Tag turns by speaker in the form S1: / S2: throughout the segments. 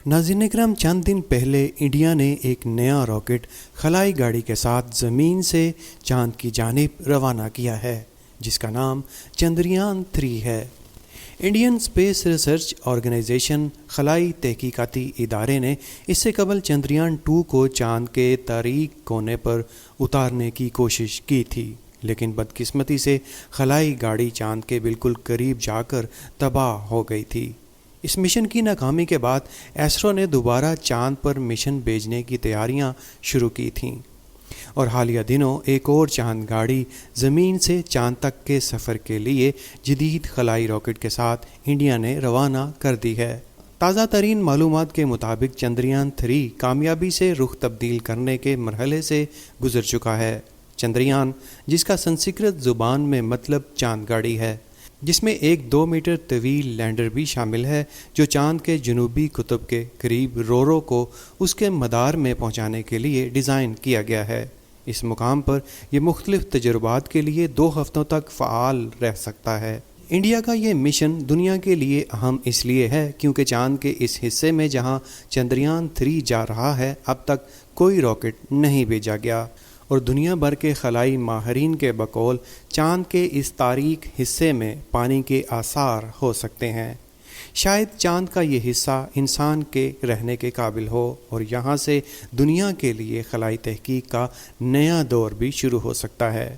S1: नाज़रीन इकराम, चंद दिन पहले इंडिया ने एक नया रॉकेट खलाई गाड़ी के साथ ज़मीन से चांद की जानिब रवाना किया है, जिसका नाम चंद्रयान-3 है। इंडियन स्पेस रिसर्च ऑर्गेनाइजेशन खलाई तहकीकाती इदारे ने इससे कबल चंद्रयान-2 को चांद के तारीक कोने पर उतारने की कोशिश की थी, लेकिन बदकिस्मती से खलाई गाड़ी चांद के बिल्कुल करीब जाकर तबाह हो गई थी। इस मिशन की नाकामी के बाद एसरो ने दोबारा चांद पर मिशन भेजने की तैयारियां शुरू की थीं और हालिया दिनों एक और चांद गाड़ी ज़मीन से चांद तक के सफ़र के लिए जदीद खलाई रॉकेट के साथ इंडिया ने रवाना कर दी है। ताज़ा तरीन मालूमात के मुताबिक चंद्रयान-3 कामयाबी से रुख तब्दील करने के मरहले से गुजर चुका है। चंद्रयान, जिसका संस्कृत ज़ुबान में मतलब चांद गाड़ी है, जिसमें एक 2 मीटर तवील लैंडर भी शामिल है, जो चांद के जनूबी कुतुब के करीब रोरो को उसके मदार में पहुंचाने के लिए डिज़ाइन किया गया है। इस मुकाम पर यह मुख्तलिफ तजुर्बात के लिए 2 हफ्तों तक फ़आल रह सकता है। इंडिया का ये मिशन दुनिया के लिए अहम इसलिए है क्योंकि चांद के इस हिस्से में जहां चंद्रयान-3 जा रहा है, अब तक कोई रॉकेट नहीं भेजा गया और दुनिया भर के खलाई माहरीन के बकौल चांद के इस तारीक हिस्से में पानी के आसार हो सकते हैं। शायद चांद का ये हिस्सा इंसान के रहने के काबिल हो और यहाँ से दुनिया के लिए खलाई तहकीक का नया दौर भी शुरू हो सकता है।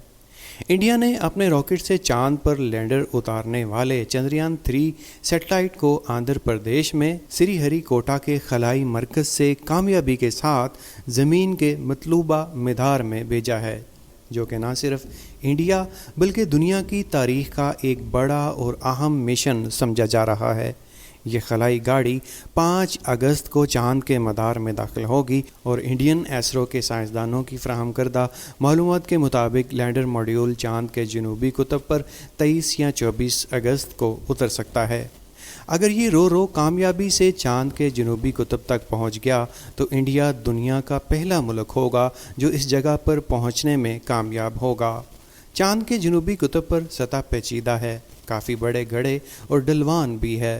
S1: इंडिया ने अपने रॉकेट से चांद पर लैंडर उतारने वाले चंद्रयान-3 सैटेलाइट को आंध्र प्रदेश में श्रीहरिकोटा के खलाई मरकज़ से कामयाबी के साथ ज़मीन के मतलूबा मदार में भेजा है, जो कि न सिर्फ इंडिया बल्कि दुनिया की तारीख़ का एक बड़ा और अहम मिशन समझा जा रहा है। ये खलाई गाड़ी 5 अगस्त को चांद के मदार में दाखिल होगी और इंडियन एसरो के साइंसदानों की फराहम करदा मालूमात के मुताबिक लैंडर मॉड्यूल चांद के जनूबी कुतुब पर 23 या 24 अगस्त को उतर सकता है। अगर ये रो कामयाबी से चांद के जनूबी कुतुब तक पहुंच गया तो इंडिया दुनिया का पहला मुल्क होगा जो इस जगह पर पहुंचने में कामयाब होगा। चांद के जनूबी कुतुब पर सतह पेचीदा है, काफ़ी बड़े गड्ढे और ढलवान भी है।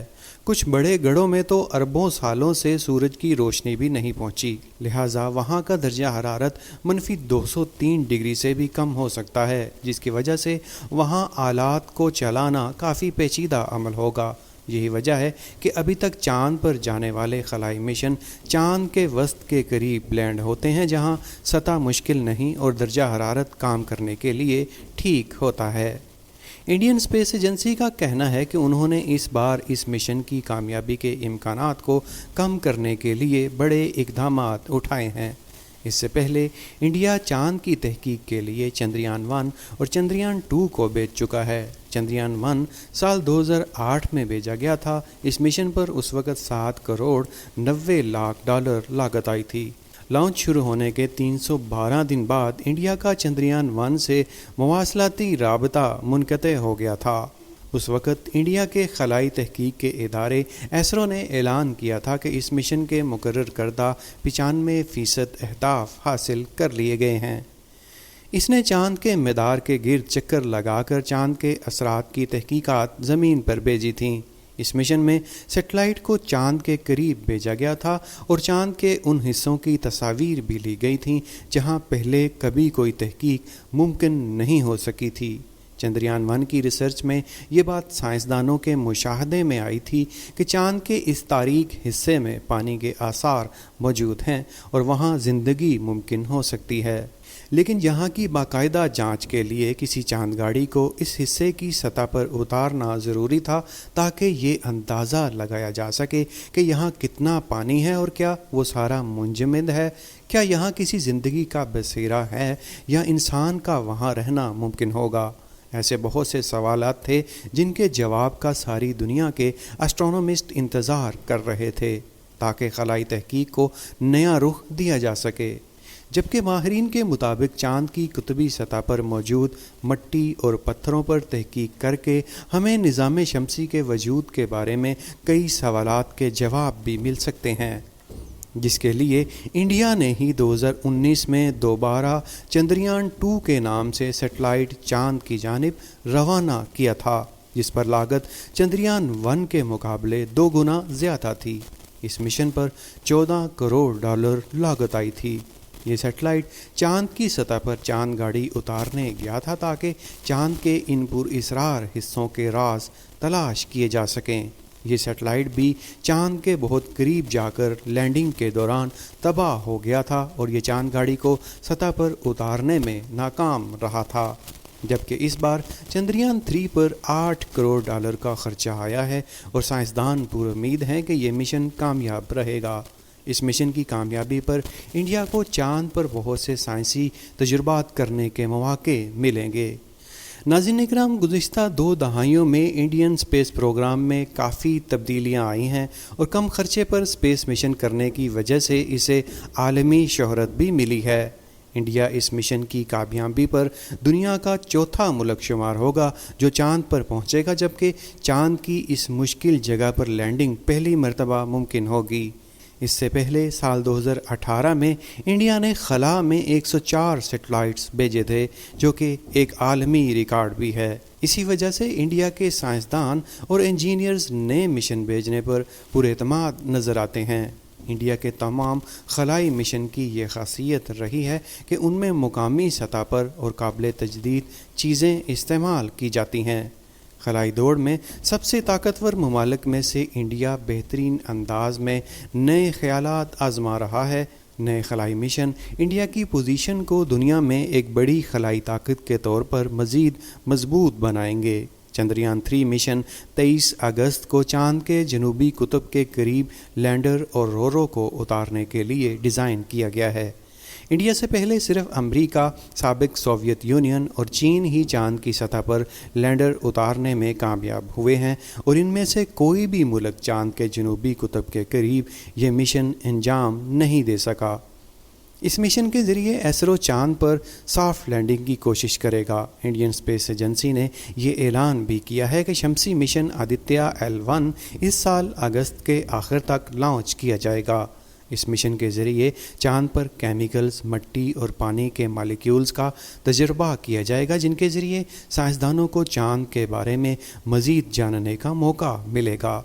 S1: कुछ बड़े गड्ढों में तो अरबों सालों से सूरज की रोशनी भी नहीं पहुंची, लिहाजा वहां का दर्जा हरारत -203 डिग्री से भी कम हो सकता है, जिसकी वजह से वहां आलात को चलाना काफ़ी पेचीदा अमल होगा। यही वजह है कि अभी तक चांद पर जाने वाले खलाई मिशन चांद के वस्त के करीब लैंड होते हैं, जहां सतह मुश्किल नहीं और दर्जा हरारत काम करने के लिए ठीक होता है। इंडियन स्पेस एजेंसी का कहना है कि उन्होंने इस बार इस मिशन की कामयाबी के इम्कानात को कम करने के लिए बड़े इक़दामात उठाए हैं। इससे पहले इंडिया चांद की तहकीक के लिए चंद्रयान-1 और चंद्रयान-2 को भेज चुका है। चंद्रयान-1 साल 2008 में भेजा गया था। इस मिशन पर उस वक़्त 7 करोड़ 90 लाख डॉलर लागत आई थी। लॉन्च शुरू होने के 312 दिन बाद इंडिया का चंद्रयान-1 से मवासलाती राबता मुनक़ते हो गया था। उस वक़्त इंडिया के खलाई तहकीक के इदारे एसरो ने ऐलान किया था कि इस मिशन के मुकर्रर करदा 95% अहदाफ हासिल कर लिए गए हैं। इसने चांद के मदार के गिर्द चक्कर लगाकर चांद के असरात की तहकीकात ज़मीन पर भेजी थीं। इस मिशन में सैटेलाइट को चांद के करीब भेजा गया था और चांद के उन हिस्सों की तस्वीर भी ली गई थीं जहां पहले कभी कोई तहकीक मुमकिन नहीं हो सकी थी। चंद्रयान-1 की रिसर्च में ये बात साइंसदानों के मुशाहदे में आई थी कि चांद के इस तारीक हिस्से में पानी के आसार मौजूद हैं और वहाँ ज़िंदगी मुमकिन हो सकती है, लेकिन यहाँ की बाकायदा जांच के लिए किसी चांद गाड़ी को इस हिस्से की सतह पर उतारना ज़रूरी था ताकि ये अंदाज़ा लगाया जा सके कि यहाँ कितना पानी है और क्या वो सारा मुंजमद है, क्या यहाँ किसी ज़िंदगी का बसेरा है या इंसान का वहाँ रहना मुमकिन होगा। ऐसे बहुत से सवालात थे जिनके जवाब का सारी दुनिया के एस्ट्रोनॉमिस्ट इंतज़ार कर रहे थे ताकि खलाई तहकीक को नया रुख दिया जा सके। जबकि माहिरीन के मुताबिक चांद की कुतुबी सतह पर मौजूद मट्टी और पत्थरों पर तहकीक करके हमें निज़ाम शमसी के वजूद के बारे में कई सवालात के जवाब भी मिल सकते हैं, जिसके लिए इंडिया ने ही 2019 में दोबारा चंद्रयान-2 के नाम से सैटेलाइट चांद की जानिब रवाना किया था, जिस पर लागत चंद्रयान-1 के मुकाबले 2 गुना ज़्यादा थी। اس مشن پر $14 کروڑ لاگت آئی تھی۔ یہ سیٹلائٹ چاند کی سطح پر چاند گاڑی اتارنے گیا تھا تاکہ چاند کے ان پر اسرار حصوں کے راز تلاش کیے جا سکیں۔ یہ سیٹلائٹ بھی چاند کے بہت قریب جا کر لینڈنگ کے دوران تباہ ہو گیا تھا اور یہ چاند گاڑی کو سطح پر اتارنے میں ناکام رہا تھا، جبکہ اس بار چندریان 3 پر $8 کروڑ کا خرچہ آیا ہے اور سائنسدان پر امید ہیں کہ یہ مشن کامیاب رہے گا۔ اس مشن کی کامیابی پر انڈیا کو چاند پر بہت سے سائنسی تجربات کرنے کے مواقع ملیں گے۔ ناظرین اکرام، گزشتہ 2 دہائیوں میں انڈین اسپیس پروگرام میں کافی تبدیلیاں آئی ہیں اور کم خرچے پر اسپیس مشن کرنے کی وجہ سے اسے عالمی شہرت بھی ملی ہے۔ انڈیا اس مشن کی کامیابی پر دنیا کا 4تھا ملک شمار ہوگا جو چاند پر پہنچے گا، جبکہ چاند کی اس مشکل جگہ پر لینڈنگ پہلی مرتبہ ممکن ہوگی۔ اس سے پہلے سال 2018 میں انڈیا نے خلا میں 104 سیٹلائٹس بھیجے تھے، جو کہ ایک عالمی ریکارڈ بھی ہے۔ اسی وجہ سے انڈیا کے سائنسدان اور انجینئرز نئے مشن بھیجنے پر پورے اعتماد نظر آتے ہیں۔ انڈیا کے تمام خلائی مشن کی یہ خاصیت رہی ہے کہ ان میں مقامی سطح پر اور قابل تجدید چیزیں استعمال کی جاتی ہیں۔ خلائی دوڑ میں سب سے طاقتور ممالک میں سے انڈیا بہترین انداز میں نئے خیالات آزما رہا ہے۔ نئے خلائی مشن انڈیا کی پوزیشن کو دنیا میں ایک بڑی خلائی طاقت کے طور پر مزید مضبوط بنائیں گے۔ چندریان 3 مشن 23 اگست کو چاند کے جنوبی قطب کے قریب لینڈر اور رورو کو اتارنے کے لیے ڈیزائن کیا گیا ہے۔ انڈیا سے پہلے صرف امریکہ، سابق سوویت یونین اور چین ہی چاند کی سطح پر لینڈر اتارنے میں کامیاب ہوئے ہیں اور ان میں سے کوئی بھی ملک چاند کے جنوبی قطب کے قریب یہ مشن انجام نہیں دے سکا۔ اس مشن کے ذریعے ایسرو چاند پر سافٹ لینڈنگ کی کوشش کرے گا۔ انڈین اسپیس ایجنسی نے یہ اعلان بھی کیا ہے کہ شمسی مشن آدتیہ L1 اس سال اگست کے آخر تک لانچ کیا جائے گا۔ اس مشن کے ذریعے چاند پر کیمیکلز، مٹی اور پانی کے مالیکیولز کا تجربہ کیا جائے گا، جن کے ذریعے سائنسدانوں کو چاند کے بارے میں مزید جاننے کا موقع ملے گا۔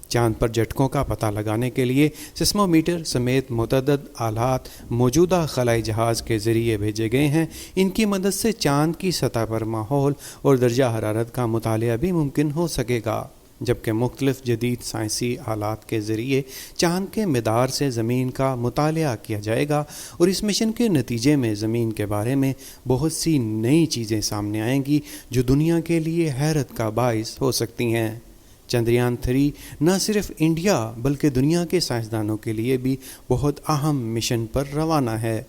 S1: چاند پر جھٹکوں کا پتہ لگانے کے لیے سیسمومیٹر سمیت متعدد آلات موجودہ خلائی جہاز کے ذریعے بھیجے گئے ہیں۔ ان کی مدد سے چاند کی سطح پر ماحول اور درجہ حرارت کا مطالعہ بھی ممکن ہو سکے گا، جبکہ مختلف جدید سائنسی آلات کے ذریعے چاند کے مدار سے زمین کا مطالعہ کیا جائے گا اور اس مشن کے نتیجے میں زمین کے بارے میں بہت سی نئی چیزیں سامنے آئیں گی جو دنیا کے لیے حیرت کا باعث ہو سکتی ہیں۔ چندریان 3 نہ صرف انڈیا بلکہ دنیا کے سائنسدانوں کے لیے بھی بہت اہم مشن پر روانہ ہے۔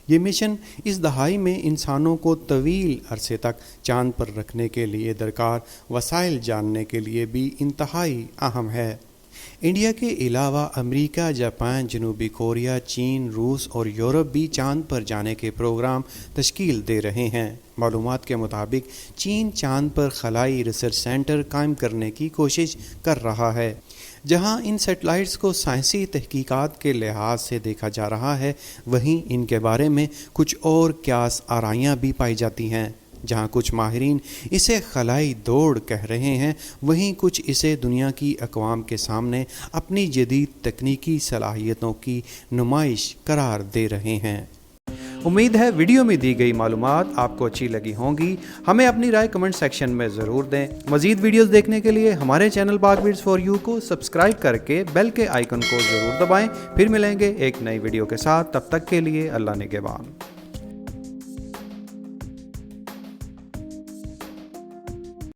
S1: یہ مشن اس دہائی میں انسانوں کو طویل عرصے تک چاند پر رکھنے کے لیے درکار وسائل جاننے کے لیے بھی انتہائی اہم ہے۔ انڈیا کے علاوہ امریکہ، جاپان، جنوبی کوریا، چین، روس اور یورپ بھی چاند پر جانے کے پروگرام تشکیل دے رہے ہیں۔ معلومات کے مطابق چین چاند پر خلائی ریسرچ سینٹر قائم کرنے کی کوشش کر رہا ہے، جہاں ان سیٹلائٹس کو سائنسی تحقیقات کے لحاظ سے دیکھا جا رہا ہے، وہیں ان کے بارے میں کچھ اور قیاس آرائیاں بھی پائی جاتی ہیں۔ جہاں کچھ ماہرین اسے خلائی دوڑ کہہ رہے ہیں، وہیں کچھ اسے دنیا کی اقوام کے سامنے اپنی جدید تکنیکی صلاحیتوں کی نمائش قرار دے رہے ہیں۔ امید ہے ویڈیو میں دی گئی معلومات آپ کو اچھی لگی ہوں گی۔ ہمیں اپنی رائے کمنٹ سیکشن میں ضرور دیں۔ مزید ویڈیوز دیکھنے کے لیے ہمارے چینل پاک ویڈز فار یو کو سبسکرائب کر کے بیل کے آئیکن کو ضرور دبائیں۔ پھر ملیں گے ایک نئی ویڈیو کے ساتھ، تب تک کے لیے اللہ نگہبان۔